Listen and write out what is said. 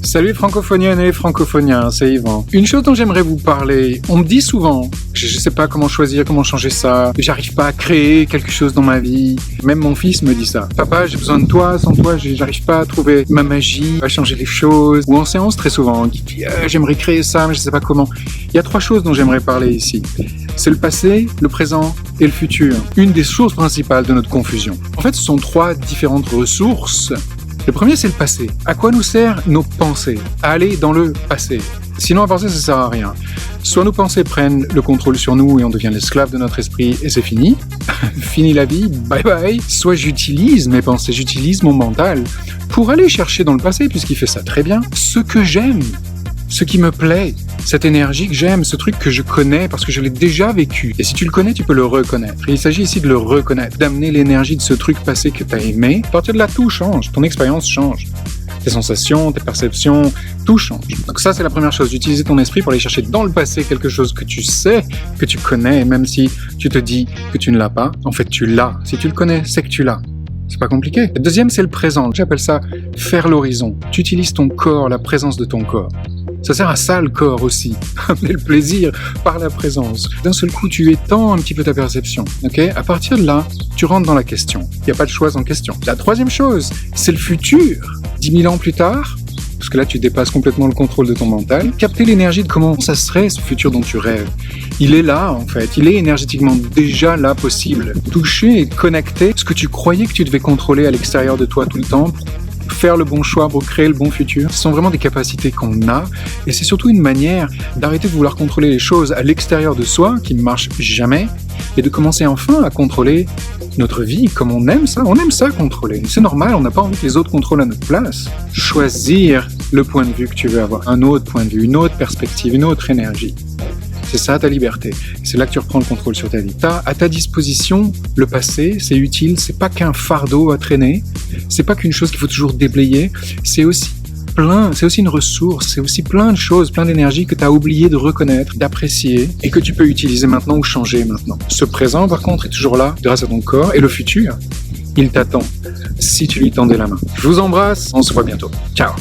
Salut francophoniennes et francophoniens, c'est Yvan. Une chose dont j'aimerais vous parler, on me dit souvent, je sais pas comment choisir, comment changer ça, j'arrive pas à créer quelque chose dans ma vie. Même mon fils me dit ça. Papa, j'ai besoin de toi, sans toi, j'arrive pas à trouver ma magie, à changer les choses. Ou en séance très souvent, qui dit j'aimerais créer ça, mais je sais pas comment. Il y a 3 choses dont j'aimerais parler ici. C'est le passé, le présent et le futur. Une des sources principales de notre confusion. En fait, ce sont 3 différentes ressources. Le premier, c'est le passé. À quoi nous servent nos pensées? À aller dans le passé. Sinon, à penser, ça sert à rien. Soit nos pensées prennent le contrôle sur nous et on devient l'esclave de notre esprit et c'est fini. Fini la vie, bye bye. Soit j'utilise mes pensées, j'utilise mon mental pour aller chercher dans le passé, puisqu'il fait ça très bien, ce que j'aime, ce qui me plaît, cette énergie que j'aime, ce truc que je connais parce que je l'ai déjà vécu. Et si tu le connais, tu peux le reconnaître. Et il s'agit ici de le reconnaître, d'amener l'énergie de ce truc passé que tu as aimé. À partir de là, tout change, ton expérience change. Tes sensations, tes perceptions, tout change. Donc ça, c'est la première chose, d'utiliser ton esprit pour aller chercher dans le passé quelque chose que tu sais, que tu connais, même si tu te dis que tu ne l'as pas. En fait, tu l'as. Si tu le connais, c'est que tu l'as. C'est pas compliqué. Le deuxième, c'est le présent. J'appelle ça faire l'horizon. Tu utilises ton corps, la présence de ton corps. Ça sert à ça le corps aussi, amener le plaisir par la présence. D'un seul coup, tu étends un petit peu ta perception. Ok ? À partir de là, tu rentres dans la question. Il n'y a pas de choix en question. La troisième chose, c'est le futur. 10 000 ans plus tard, parce que là, tu dépasses complètement le contrôle de ton mental. Capter l'énergie de comment ça serait ce futur dont tu rêves. Il est là, en fait. Il est énergétiquement déjà là possible. Toucher et connecter ce que tu croyais que tu devais contrôler à l'extérieur de toi tout le temps pour faire le bon choix, pour créer le bon futur. Ce sont vraiment des capacités qu'on a et c'est surtout une manière d'arrêter de vouloir contrôler les choses à l'extérieur de soi, qui ne marche jamais, et de commencer enfin à contrôler notre vie comme on aime ça. On aime ça contrôler. C'est normal, on n'a pas envie que les autres contrôlent à notre place. Choisir le point de vue que tu veux avoir, un autre point de vue, une autre perspective, une autre énergie. C'est ça ta liberté. C'est là que tu reprends le contrôle sur ta vie. T'as à ta disposition le passé, c'est utile, c'est pas qu'un fardeau à traîner, c'est pas qu'une chose qu'il faut toujours déblayer, c'est aussi une ressource, c'est aussi plein de choses, plein d'énergie que tu as oublié de reconnaître, d'apprécier et que tu peux utiliser maintenant ou changer maintenant. Ce présent, par contre, est toujours là grâce à ton corps et le futur, il t'attend si tu lui tendais la main. Je vous embrasse, on se voit bientôt. Ciao.